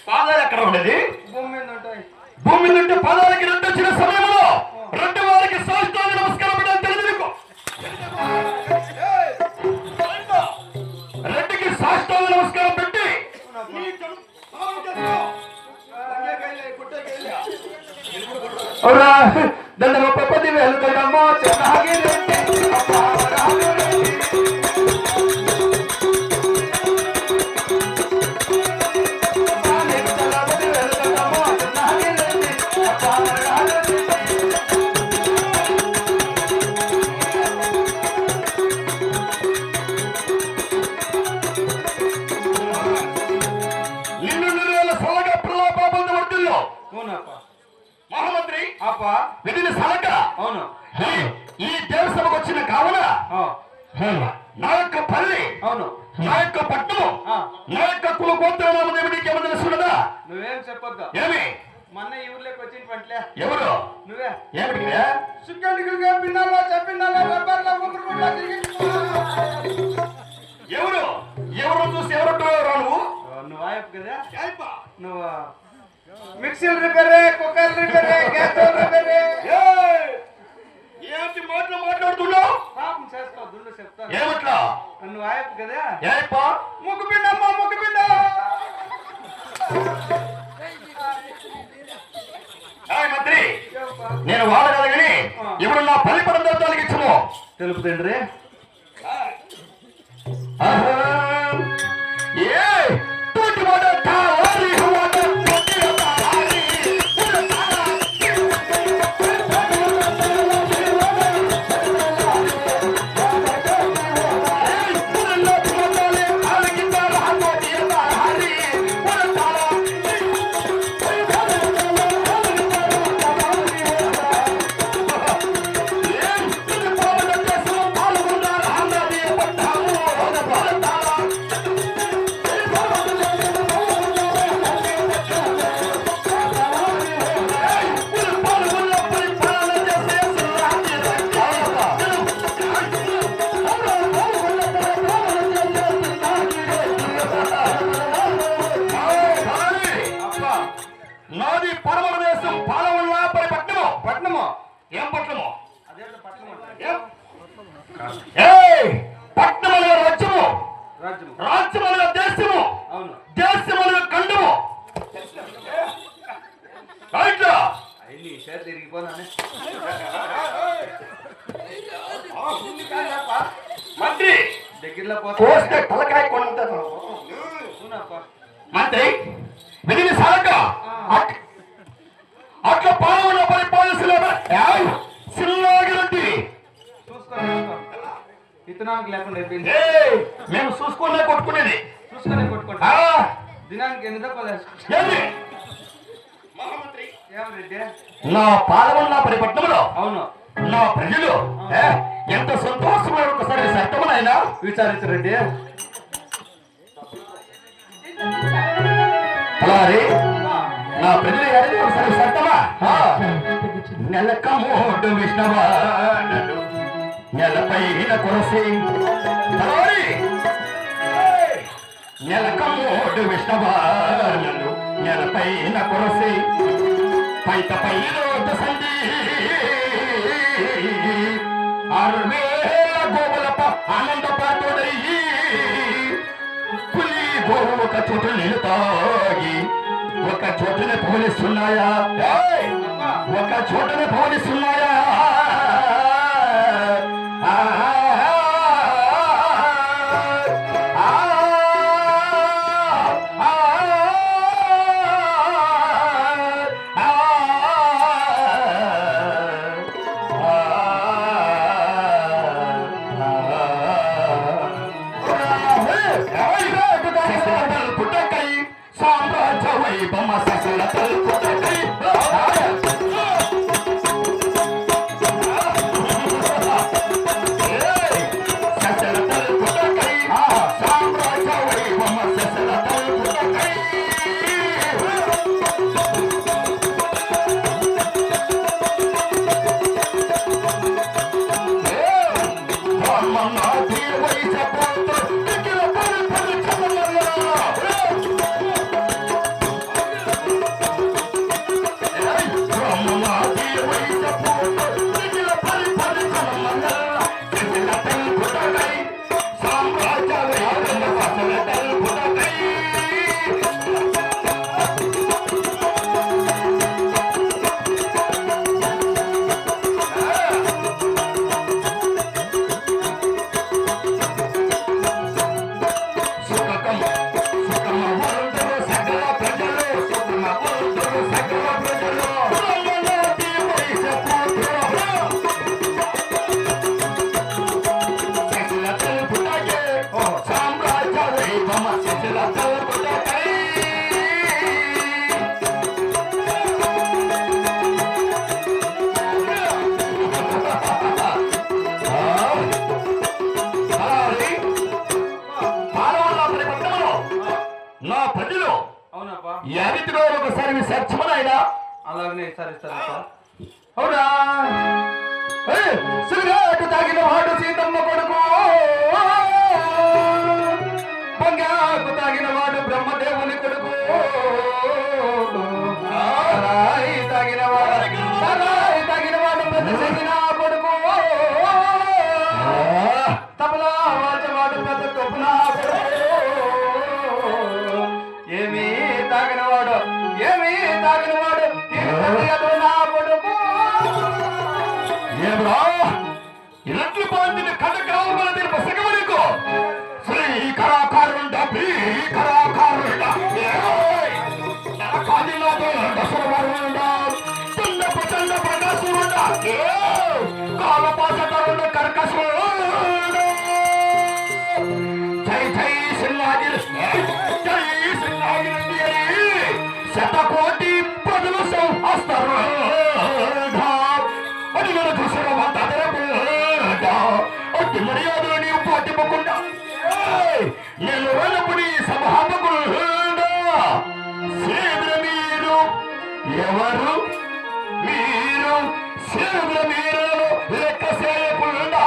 పాదాలు ఎక్కడ ఉండేది? భూమి మీద ఉంటే పాదాలకి రెండు వచ్చిన సమయంలో రెండు వారికి సాష్టాంగ నమస్కారం పెట్టాలి. తెలియదు నీకు? రెండుకి సాష్టాంగ నమస్కారం పెట్టి దండ 10,000 దండమ్మో మహామంత్రి విధిని సలక. అవును, ఈ దేవసభకు వచ్చిన కావున నా యొక్క పల్లి, అవును, నా యొక్క పట్టణము, నా యొక్క కుల గోత్రనామం ఏమిటి తెలుసున్నదా? నువ్వేం చెప్పొద్దు. ఏమి మొన్న ఈ ఊర్లోకి వచ్చిన పంటలే. ఎవరు? నువ్వే. ఏమిటి? ఎవరు ఎవరు చూసి ఎవరు రావు? నువ్వు ఆయప్ప కదా. నువ్వు మిక్సీలు రిపేరే, కుక్కర్ రిపేరే, గ్యాస్ రిపేరే. ఏంటి మాట్లాడుతున్నావు? పాపం చేసుకో, దుండు చెప్తాను. ఏమట్లా? నువ్వు ఆయప్ప కదా. ఏప్ప ముక్కుపిండమ్మా, ముక్కుపిండ. మంత్రి, నేను వాడగల కానీ ఇప్పుడు నా పల్లి పదార్థాలకి ఇచ్చము తెలుపు తండ్రి. నాది పరమల దేశం పాలవల్లాపరి పట్టణము. పట్టణము ఏం పట్టణము? పట్టణములుగా రాజ్యము, రాజ్యములుగా దేశము, దేశములుగా ఖండము. మంత్రి దగ్గరలో పోస్తే తలకాయ కొంటాను. మంత్రి విధిని సాలక అట్లా పాలన పరిపాలిస్తున్న విత్తనానికి లేకుండా మేము చూసుకునే కొట్టుకునేది. చూసుకునే కొట్టుకుంటా. దినానికి ఎన్ని దప్పలు మహామంత్రి ఏమరెడ్డి? నా పాలన పరిపట్నంలో అవును నా ప్రజలు ఎంత సంతోషమైన ఒకసారి సత్యమనైనా విచారించరెడ్డి. నా ప్రజలు ఒకసారి సత్తమా నెలక మూడు విష్ణవాడు నెలపైన కొరసి నెలకమోడు విష్ణవానలు నెలపైన కొరసి పైతపై రోడ్డు సంధి 6,000 గోవులప ఆనందపాతుడయ్యి పులి గోవు ఒక చోట నీళ్ళు తాగి ఒక చోటనే పవనిస్తున్నాయా ఒక చోటనే పవనిస్తున్నాయా నా ప్రజలు అవునప్పా యారితిలో ఒకసారి విసర్చమనైనా అలాగనే సరిస్తారప్పా అవునా సిగరెట్ తాగిన వాడు సీతమ్మ కొడుకు పొంగాకు తాగిన వాడు బ్రహ్మదేవుని కొడుకు రాయి తాగిన వాడు పెద్ద కొడుకు తబలా వాచవాడు పెద్ద తొప్పునా ఏమీ తాగినవాడు నా కొడుకు ఏమరా ఇలాంటి బాధ్యత కథగ్రామం పసగవరకు శ్రీ కళాకారుండ కళాకారుండ కాదిలోతో దసరవారుండ తుండపు నసురుండ కాలపాసరుండ కర్కసుండ జై జై సింహాగి జై సింహాగి శతకోటి పదులు సంహస్తారు అది నేను చూసిన అట్టి మర్యాదలు నీవు పాటిపోకుండా నేను వెళ్ళపుడి సభాపకుడు శీఘ్ర మీరు ఎవరు మీరు శీఘ్ర మీరు లెక్క చేయకుండా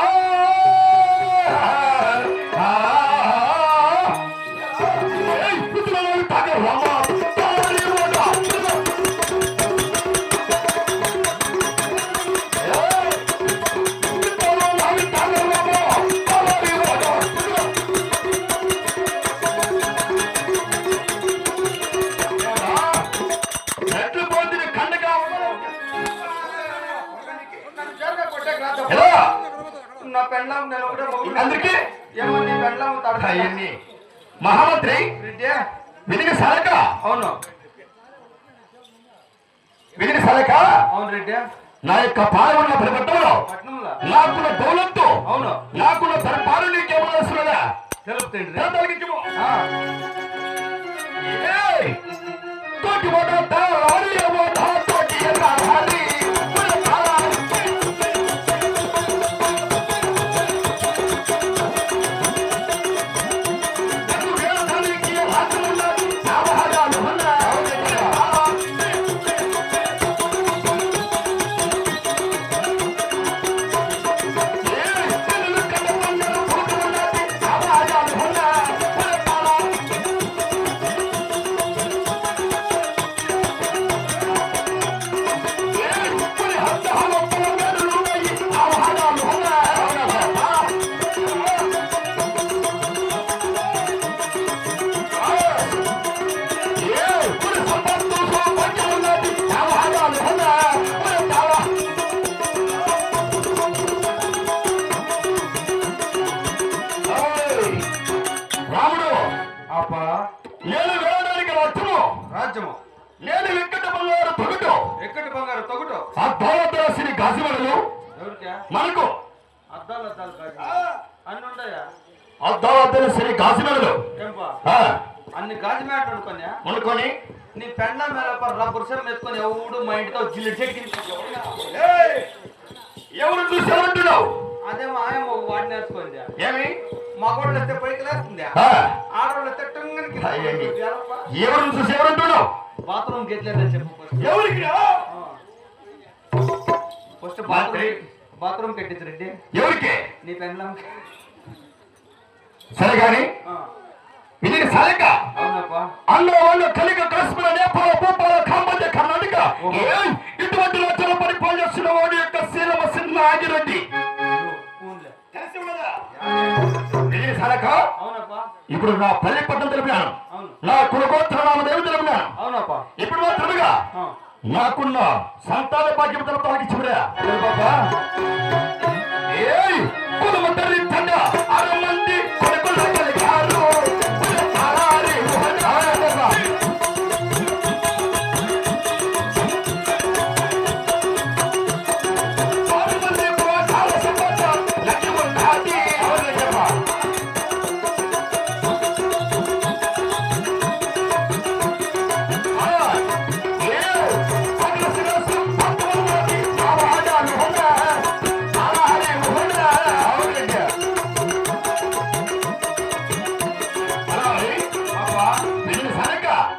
నా పెండ్లం నేను ఒకటే మొగుడు. అందుకే ఏమో నీ పెండ్లం అవన్నీ మహామంత్రి విధిని సలక అవును విధిని సలక అవును రెడ్డి నా యొక్క పాలన పరిపత్రంలో పట్నంలో నాకున్న దౌలత్తు అవును నాకున్న దర్బారు నీకేమో వస్తున్నదా తెలుపుతండి తోటి తోటి అప్ప నేను వెళ్ళడానికి రాజ్యము రాజ్యము నేను వెంకట బంగారు తొగుటు ఎక్కటి బంగారు తొగుటు అద్దాల శ్రీ గాజుమడలు ఎవరికా మనకు అద్దాలు అన్ని ఉన్నాయా అద్దాల శ్రీ గాజుమడలు ఏంపా అన్ని గాజు మ్యాట్ అనుకోని అనుకొని నీ పెండ మేల రబ్బర్ సెల్ ఎత్తుకొని ఎవడు మా ఇంటితో జిల్లు చెట్టు ఎవరు చూసి ఎవరంటున్నావు అదేమో ఆయమ్మ ఒక వాడిని నేర్చుకోండి ఏమి మగోళ్ళు వస్తే పైకి లేస్తుంది ఆ, ఆడవాళ్ళు వస్తే టంగనికి అయ్యండి. ఎవరు చూసి ఎవరంటున్నావు బాత్రూమ్ గెట్లేదని చెప్పు ఎవరికి ఫస్ట్ బాత్రూమ్ కట్టించు రెడ్డి ఎవరికి నీ పెండ్లం సరే గాని ఇది సలక అవునప్పా అందులో వాళ్ళు కలిగ కాశ్మీర నేపాల భూపాల కాంబోజ కర్ణాటక ఇటువంటి రాజ్యాల పరిపాలన చేస్తున్న వాడి యొక్క శీలమ సిన్న ఆగిరెడ్డి తెలిసి ఉన్నదా? ఇది సలక అవునప్పా ఇప్పుడు నా పల్లె పట్టణం తెలిపినాను అవును నా కులగోత్ర నామదేవి తెలిపినాను అవునప్పా ఇప్పుడు మాత్రముగా నాకున్న సంతాన భాగ్యం తలపాకి చివరా ఏయ్ కులమందరి తండ అరమంది కొడుకుల కలిగారు ఆరారి మోహనారగా ఆరమంది కోటాల సంపద లక్ష్మణాది అవలజమ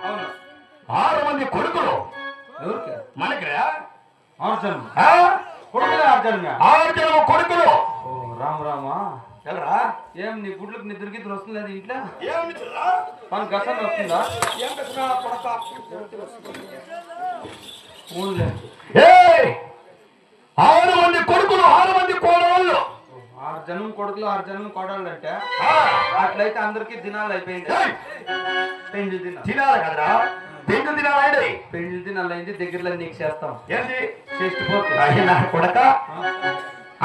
అవును 6 మంది కొడుకులు ఎవరికి మనకి అర్జున్ కొడుకులే అర్జున్ 6 జనం కొడుకులు ఓ రామ రామా ఎల్రా ఏం నీ గుడ్లకు నిద్ర గిద్ర వస్తుంది అది ఇంట్లో ఏమిటిరా పని గసం వస్తుందా ఏం కసరా కొడతా ఊళ్ళే ఏయ్ 6 మంది కొడుకులు 6 మంది కోడళ్ళు 6 జనం కొడుకులు 6 జనం కోడళ్ళు అంటే ఆ, అట్లయితే అందరికి దినాలు అయిపోయింది ఏయ్, పెండ్లి దినాలు తినాలి కదరా పెంకు తినాలి పెండ్లి దినాలు అయింది దగ్గరలో నీకు చేస్తాం ఏంటి చేస్తే ఆయన కొడక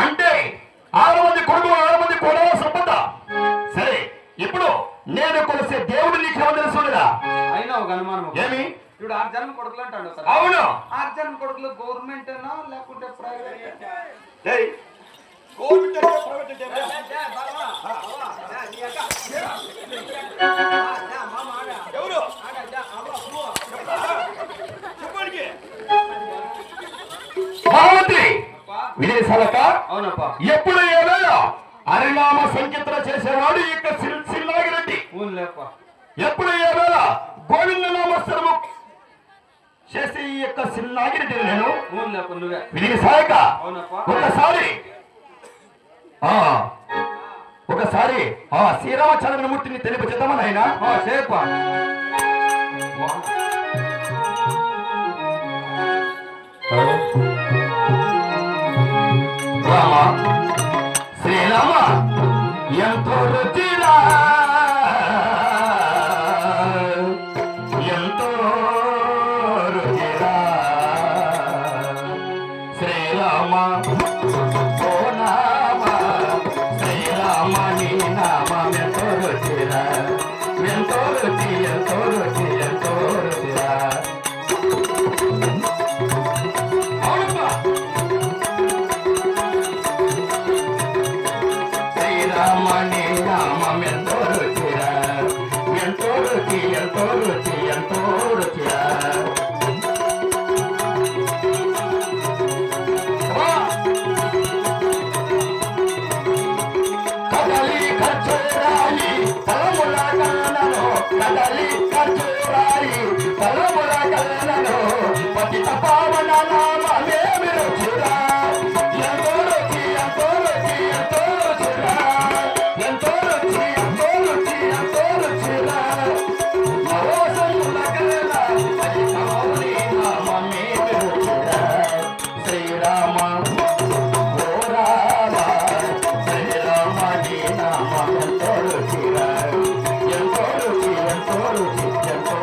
అంటే 6 మంది కొడుకులు 6 మంది కోడళ్ళ సంపద సరే ఇప్పుడు నేను కొలిసే దేవుడు నీకు ఏమో తెలుసుండదా అయినా ఒక అనుమానం ఏమి ఇప్పుడు 6 జనం కొడుకులు అంటాడు కదా అవును 6 జనం కొడుకులు గవర్నమెంట్ అనా లేకుంటే ప్రైవేట్ ఏయ్, గవర్నమెంట్ అంటే ప్రైవేట్ అంటే ఎవరు చెప్పండి భావతి విదేశాలక అవునప్పా ఎప్పుడు ఏవేళ హరినామ సంకీర్తన చేసేవాడు ఈ యొక్క సిల్లాగిరెడ్డి ఊళ్ళేప్ప ఎప్పుడు ఏవేళ గోవింద నామస్వరము చేసే ఈ యొక్క సిల్లాగిరెడ్డి నేను ఊళ్ళేప్ప నువ్వే విదేశాలక అవునప్పా ఒకసారి ఆ శ్రీరామచంద్రమూర్తిని తెలుపు చేద్దామని ఆయన చేపా రామ శ్రీరామ ఎంతో రుచిరా ఎంతో రుచిరా శ్రీరామ ఓ నామ శ్రీరామ నీ నామం ఎంతో రుచిరా ఎంతో రుచి ఎంతో రుచి ఎంతో రుచిరా అవునమ్మా శ్రీరామని నామం ఎంతో రుచిరా ఎంతో రుచి ఎంతో రుచి ఎంతో రుచిరా కదలి ఖర్చురాయి తలముల కన్నను కదలి ఖర్చురాయి తలముల కన్నను పతిత పావన నామమే రుచిరా ఎంతో రుచి ఎంతో రుచి ఎంతో రుచిరా ఎంతో రుచి ఎంతో రుచి ఎంతో రుచిరా మరోసముల కన్న పతిత మౌని నామమే రుచిరా శ్రీరామ ఓ రామ శ్రీరామ నీ నామం ఎంతో రుచిరా ఎంతో రుచి ఎంతో రుచి ఎంతో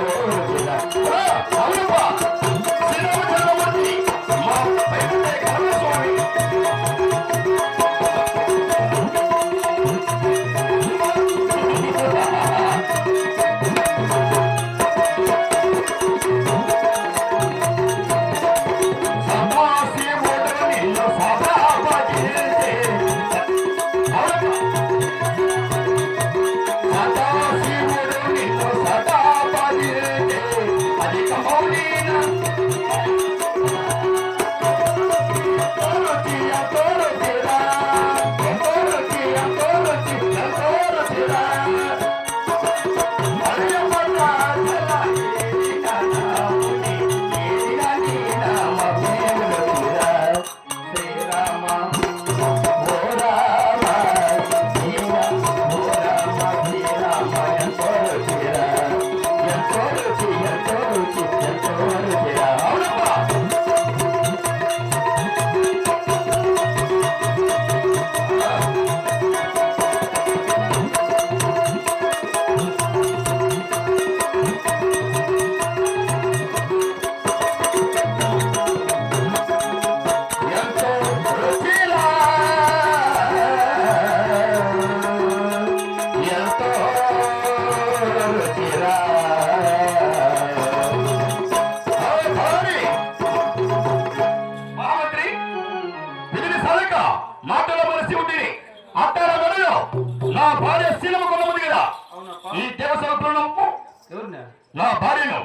ఎవరిని? నా భార్యను.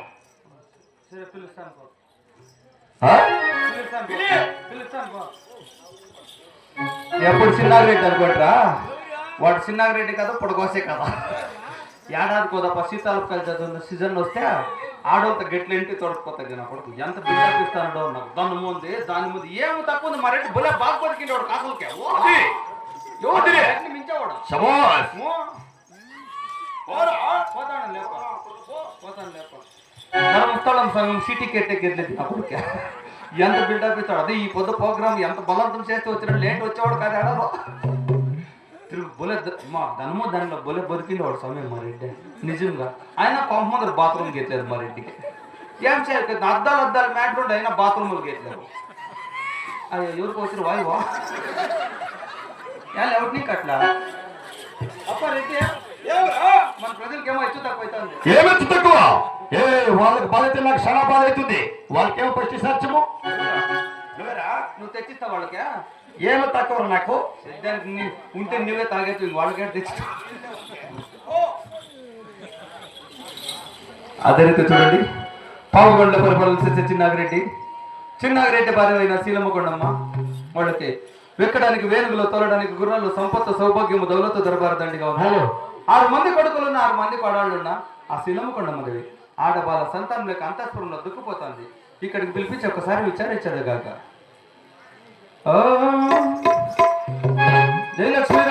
సరే పిలుస్తాను పో. ఆ? పిలుస్తాను పో. ఎప్పుడు చిన్నారెడ్డి అనుకుంటారా? వాడు చిన్నారెడ్డి కదా పొడగోసే కదా. ఏడాది కోదప్ప శీతాలకాయలు చదువున్న సీజన్ వస్తే ఆడోంత గెట్లు ఇంటి తోడుకుపోతాయి నా కొడుకు. ఎంత బిడ్డపిస్తాడో నాకు దాని ముందు ఏమో తక్కువ ఉంది. మరెడ్డి బులే బాగా బతికిండి వాడు కాసలకే మించేవాడు. పోతాను లేప ధర్మస్థలం సగం సిటీకి ఎట్టెక్కిర్లేదు అప్పటికే. ఎంత బిల్డప్ ఇస్తాడు. అదే ఈ పొద్దు ప్రోగ్రామ్ ఎంత బలవంతం చేస్తే వచ్చిన లేట్ వచ్చేవాడు కాదు. ఆడలో తిరుగు బొలే మా ధనమో దానిలో బొలే బతికింది వాడు సమయం మా రెడ్డి. నిజంగా ఆయన కొంతమంది బాత్రూమ్కి ఎట్లేదు మా రెడ్డికి. ఏం చేయలేదు. అద్దాలు మ్యాట్ ఉండి అయినా బాత్రూమ్కి ఎట్లేదు. అయ్యో ఎవరికి వచ్చిన వాయువా ఎవరికి నీకు అట్లా అప్ప రెడ్డి మన ప్రజలకి ఏమో హెచ్చు తక్కువ అవుతుంది. ఏమెచ్చు తక్కువ? వాళ్ళకి బాధ అయితే నాకు చాలా బాధ అవుతుంది. వాళ్ళకేమో ఫస్ట్ సత్యము నువ్వు తెచ్చిస్తావు వాళ్ళకే. ఏమో తక్కువ నాకు. దానికి ఉంటే నువ్వే తాగేది వాళ్ళకే తెచ్చిస్తా. అదే రీతి చూడండి పావుగొండ పరిపాలన చిన్నాగిరెడ్డి భార్య అయిన శీలమ్మకొండమ్మ వాళ్ళకి వెక్కడానికి వేణుగులు తోలడానికి గుర్రాలు సంపత్తు సౌభాగ్యము దౌలత దరబారు దండిగా ఉన్నారు. 6 మంది కొడుకులున్న 6 మంది కోడళ్ళున్న ఆ శీలమ్మకొండమ్మదేవి ఆడబాల సంతానం లేక అంతఃపురంలో దుఃఖపోతుంది. ఇక్కడికి పిలిపించి ఒకసారి విచారించదు గాక. జయలక్ష్మీ